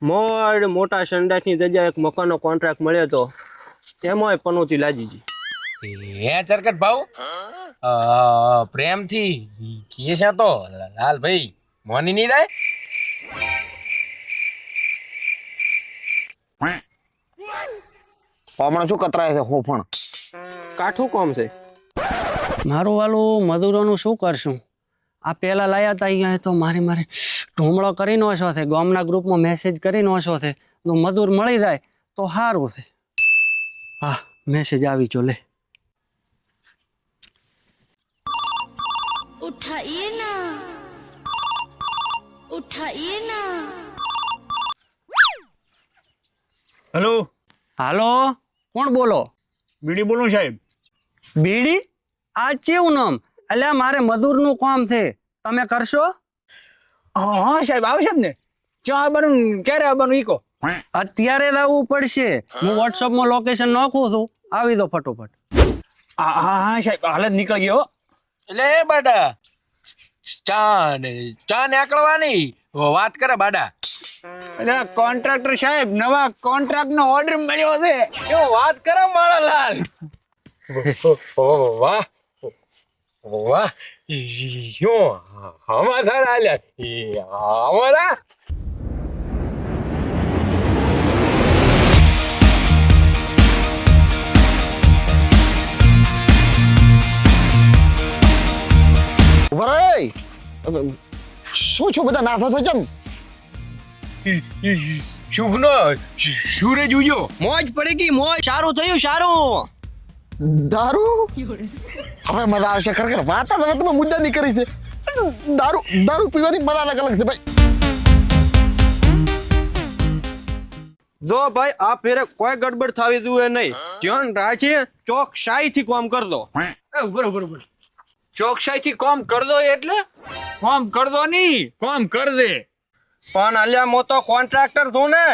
મોટા સંડાસની જગ્યાએ એક મકાનનો કોન્ટ્રાક્ટ મળ્યો તો એમાંય પનોતી લાજી હે ચરકટ ભાવ પ્રેમથી કીએ છે તો લાલ ભાઈ મોની નહીં જાય હમણાં શું કતરાય છે હું પણ કાઠું કોમ છે. મારું વાલું મજૂરોનું શું કરશું? આ પહેલા લાયા હતા અહીંયા તો મારે ઢોમળો કરી નો છો છે, ગામના ગ્રુપમાં મેસેજ કરી નો છો છે, તો મજૂર મળી જાય તો સારું છે. હા, મેસેજ આવી જો લે. उठाइए ना, उठाइए ना. હેલો, હાલો, કોણ બોલો? બીડી બોલું સાહેબ. બીડી? આ કેવું નામ? અલ્યા મારે મજૂરનું કામ છે, તમે કરશો? હા સાહેબ આવશે જ ને. ક્યાં આવવાનું ક્યારે આવવાનું ઈ કહો. અત્યારે જ આવવું પડશે. હું વોટ્સઅપમાં લોકેશન નાખું છું, આવી દો ફટોફટ. હા સાહેબ હાલ જ નીકળી ગયો. એટલે બાડા ચા નીકળવાની વાત કરે બાડા. એટલે કોન્ટ્રાક્ટર સાહેબ નવા કોન્ટ્રાક્ટ નો ઓર્ડર મળ્યો છે. શું વાત કરે મારા લાલ? વાહ વાહ શું હમાસાર આલ્યા અમારા. શું છો બધા નાથો છો ચમ? શુભનો સૂરજ ઉગ્યો. મોજ પડી ગઈ, મોજ. સારું થયું, સારું. દારૂ? હવે મજા આવશે ખરેખર. વાત જ હવે તમે મુદ્દા ની કરી છે. દારૂ પીવાની મજા અલગ અલગ છે ભાઈ. જો ભાઈ આ ફેરે કોઈ ગડબડ થવી જોઈએ નહીં. ધ્યાન રાખીએ, ચોકસાઈથી કામ કરજો. બરોબર. ચોકસાઈથી કામ કરજો એટલે કોમ કરદો નહીં, કોમ કરજે. પણ અલ્યા મો તો કોન્ટ્રાક્ટર છું ને.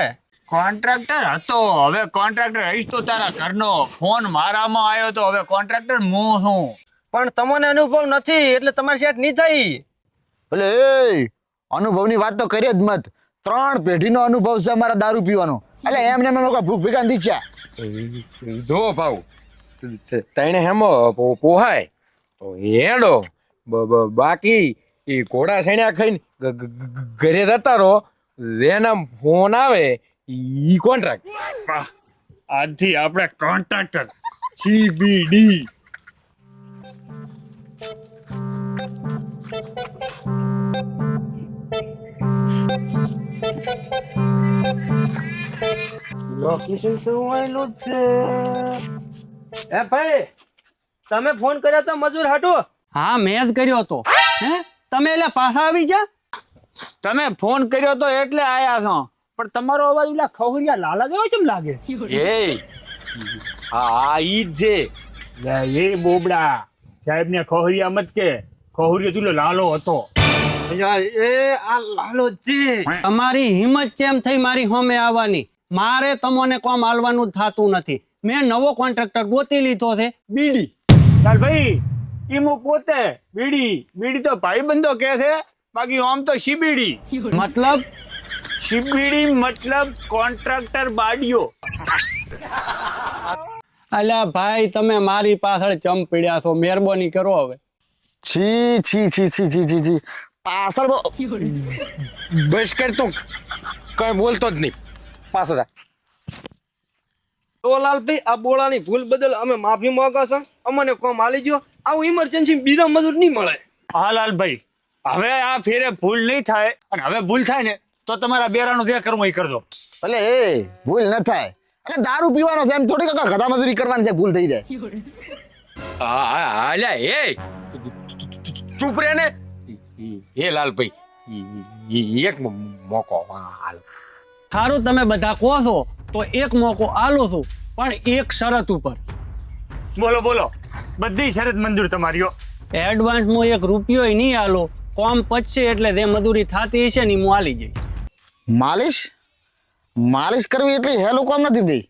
કોન્ટ્રાક્ટર હતો, હવે કોન્ટ્રાક્ટર રહીશ તો તારા ઘરનો. ફોન મારામાં આવ્યો તો હવે કોન્ટ્રાક્ટર હું છું. પણ તમને અનુભવ નથી એટલે તમારી સેટ નહીં થઈ. એટલે અનુભવની વાત તો કરી જ મત. 3 પેઢીનો અનુભવ છે અમારા દારૂ પીવાનો. એટલે એમને લોકો ભૂખ ભેગા નથી થયા. જો ભાવ તને હેમો પોહાય તો હેડો બાકી એ ઘોડા સણ્યા ખાઈને ઘરે જતા રહો. એના ફોન આવે ઈ કોન્ટ્રાક્ટ. આજથી આપણે કોન્ટ્રાક્ટર CBD. લોકેશન તો આવેલું જ છે. એ ભાઈ તમે ફોન કર્યો તો મજૂર હાટુ? હા, મેં જ કર્યો હતો. હે, તમે એટલે પાછા આવી જા. તમે ફોન કર્યો તો એટલે આયા છો, પણ તમારો અવાજ ઓલા ખોહરિયા લાલા જેવો કેમ લાગે? એ હા ઈ જ છે. એ બોબડા સાહેબ ને ખોહરિયા મત કે. ખોહરિયો તુલો લાલો હતો. એ આ લાલો છે. તમારી હિંમત કેમ થઈ મારી હોમે આવવાની? મારે તમને કોમ આલવાનું જ થતું નથી. મેં નવો કોન્ટ્રાક્ટર ગોતી લીધો છે, બીડી. ચાલ ભાઈ ઈ હું પોતે બીડી તો ભાઈ બંધો કે છે, બાકી આમ તો CBD. મતલબ CBD મતલબ કોન્ટ્રાક્ટર બાડિયો. અલ્યા ભાઈ તમે મારી પાછળ ચમ પીડ્યા છો, મહેરબાની કરો હવે. છી પાછળ બસ કર તું કઈ બોલતો જ નહીં. પાછો જા. તો લાલભાઈ આ બોળાની ભૂલ બદલ અમે માફી માંગો છો. અમને કોમ આલી ગયો. આવું ઇમરજન્સી બીજા મજૂર નહીં મળે. હા લાલભાઈ, હવે આ ફેરે ભૂલ નહીં થાય, અને હવે ભૂલ થાય ને તો તમારા બેરાનું જે કરવું એ કરજો. એટલે ભૂલ ન થાય. એટલે દારૂ પીવાનો છે એમ થોડી ગધા મજૂરી કરવાની છે, ભૂલ થઈ જાય. અલ્યા એ ચૂપ રે ને. એ લાલભાઈ એક મોકો હાલ. સારું તમે બધા કહો છો તો એક મોકો આલો છું, પણ એક શરત ઉપર. બોલો બધી શરત મંજૂર તમારી. એડવાન્સમાં 1 રૂપિયો નહીં આલો. કોમ પચશે એટલે જે મજૂરી થતી હશે ને હું આલી જઈશ. માલિશ કરવી એટલી હેલું કામ નથી ભાઈ.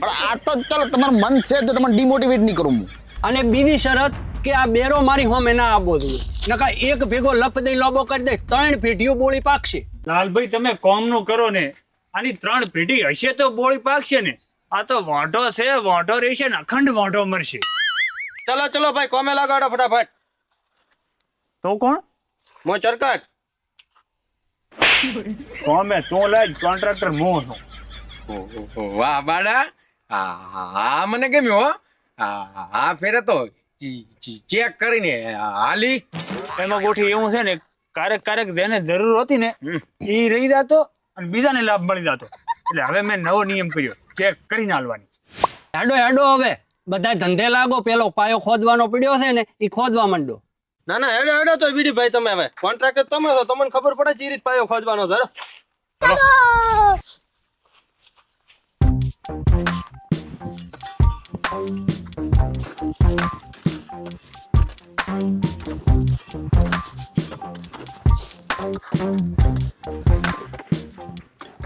પણ આ તો ચાલો તમારું મન છે તો તમને ડિમોટિવેટ નહીં કરું હું. અને બીજી શરત કે આ બેરો મારી હોમે ના આવવો જોઈએ. નકા એક ભેગો લપ દઈ લોબો કરી દે 3 પેઢીઓ બોળી પાકશે. લાલભાઈ તમે કોમનું કરો ને, આની 3 પેઢી હશે તો બોળી પાકશે ને. આ તો વાંઢો છે, વાંઢો રહેશે ને અખંડ વાંઢો મરશે. ચલો ચલો ભાઈ કોમે લગાડો ફટાફટ. તો કોણ મો ચરકાટ. કોમે તું લાજ, કોન્ટ્રાક્ટર હું છું. વાહ બાડા, આ મને ગમ્યું હો. આ ફેરે તો ચેક કરીને હાલી. એમાં ગોઠી એવું છે ને, ક્યારેક જેને જરૂર હતી ને એ રહી જતો અને બીજાને લાભ મળી જતો. એટલે હવે મેં નવો નિયમ કર્યો, ચેક કરીને હાલવાની. હેડો હેડો હવે બધા ધંધે લાગો. પેલો પાયો ખોદવાનો પડ્યો છે ને એ ખોદવા માંડો. ના ના હેડો હેડો તો બીડી ભાઈ તમે હવે કોન્ટ્રાક્ટર તમે છો, તમને ખબર પડે ચી રીત પાયો ખોદવાનો છે.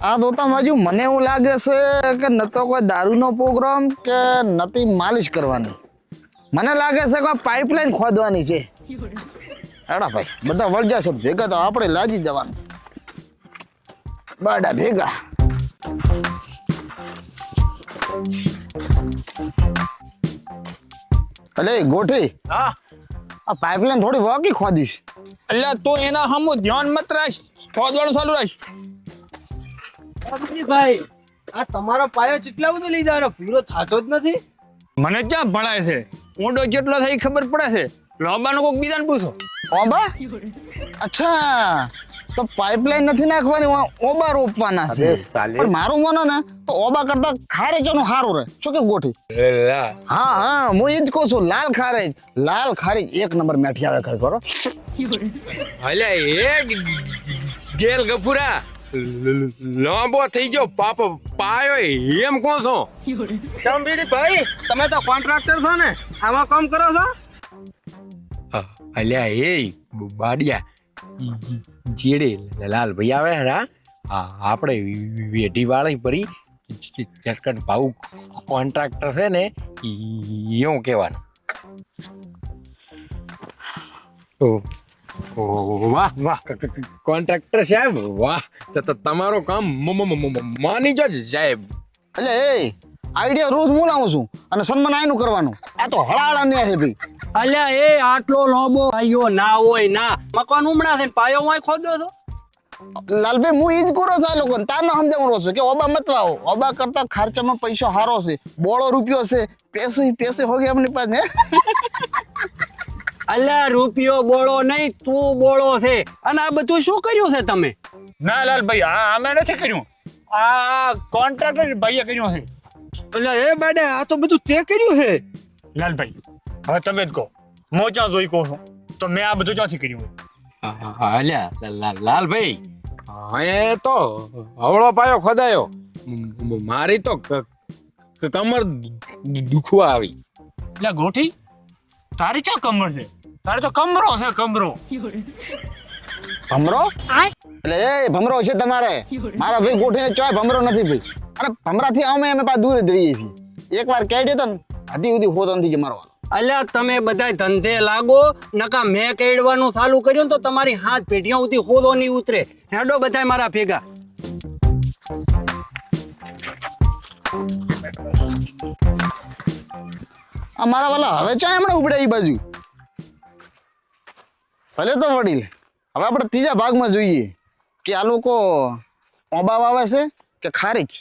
આ દોતામાં હજુ મને એવું લાગે છે કે ન તો કોઈ દારૂનો પ્રોગ્રામ કે નથી માલિશ કરવાની. મને લાગે છે કોઈ પાઇપલાઇન ખોદવાની છે. હેડા ભાઈ બધા વળજા છે ભેગા તો આપણે લાજી જવાનું. બાડા ભેગા. અલે ગોઠી, હા આ પાઇપલાઇન થોડી વાકી ખોદીશ. એટલે તું એના હમું ધ્યાન મત રાખ, ખોદવાનું ચાલુ રાખ. બીડી ભાઈ આ તમારો પાયો કેટલા બધો લઈ જવાનો, પૂરો થતો જ નથી. મને ક્યાં ભણાય છે, ઊંડો કેટલો થાય ખબર પડે છે. લોબાનું કોઈક બીજાને પૂછો. ઓબા, અચ્છા તો પાઇપલાઇન નથી નાખવાની, ઓબા રોપવાના છે. પણ મારું માનો ને તો ઓબા કરતા ખારેજોનું સારું રહે. શું કે ગોઠી? હા હા હું એ જ કહું છું, લાલ ખારેજ 1 નંબર મેઠી આવે ખરેખર કરો. અલ્યા એ ગેલ ગફુરા લાંબો થઈ ગયો પાપો પાયો એમ કહો છો? ચમ બીડી ભાઈ તમે તો કોન્ટ્રાક્ટર છો ને, આમાં કામ કરો છો. અલ્યા એ બાડિયા જેડે લાલ ભાઈ આવે ને આપણે વેઢી વાળી પરી ચટકટ ભાવ કોન્ટ્રાક્ટર છે ને એવું કહેવાનું. વાહ વાહ કોન્ટ્રાક્ટર સાહેબ વાહ, તો તમારું કામ માની જો સાહેબ. એટલે એ આઈડિયા રોજ હું લાવું છું અને સન્માન આયનું કરવાનું. આ તો હળાળા ને છે ભાઈ. અલ્યા એ આટલો લોબો પાયો ના હોય ના, મકાન ઉમડા છે ને પાયો હોય ખોદો છો. લાલભાઈ હું ઈ જ કરો છું આ લોકોને, તારનો સમજાવું છું કે ઓબા મત વાવો. ઓબા કરતા ખર્ચામાં પૈસો સારો છે, બોળો રૂપિયો છે, પૈસે હો ગયા આપણી પાસે. અલ્યા રૂપિયો બોળો નહીં, તું બોળો છે. અને આ બધું શું કર્યું છે તમે? ના લાલભાઈ, આ અમે નથી કર્યું, આ કોન્ટ્રાક્ટર ભાઈએ કર્યું છે. એટલે એ બાડે આ તો બધું તે કર્યું છે. લાલભાઈ હવે તમે જ કહો, હું ક્યાં જોઈ કહું છું તો મેં આ બધું ક્યાંથી કર્યું? અલ્યા લાલભાઈ એ તો હવળો પાયો ખોદાયો, મારી તો કમર દુખવા આવી. એટલે ગોઠી તારી ક્યાં કમર છે? તારે તો કમરો છે, કમરો. ભમરો? એટલે એ ભમરો છે તમારે. મારા ભાઈ ગોઠીને ચોય ભમરો નથી ભાઈ. અને ભમરાથી અમે પાછા દૂર જ રહીએ છીએ. એકવાર કહી દે તો હદી ઉધી હોતો નથી મારવાનો. અલ્યા તમે બધા ધંધે લાગો, નકા મેં કેડવાનું ચાલુ કર્યું ને તો તમારી હાથ પેઢીઓ સુધી હોદો નહીં ઉતરે. હેડો બધા મારા ભેગા. અમારા વાલા હવે ચા હમણાં ઉપડ્યા એ બાજુ. ભલે તો વડીલ, હવે આપણે ત્રીજા ભાગમાં જોઈએ કે આ લોકો ઓબા વાવે છે કે ખારીજ.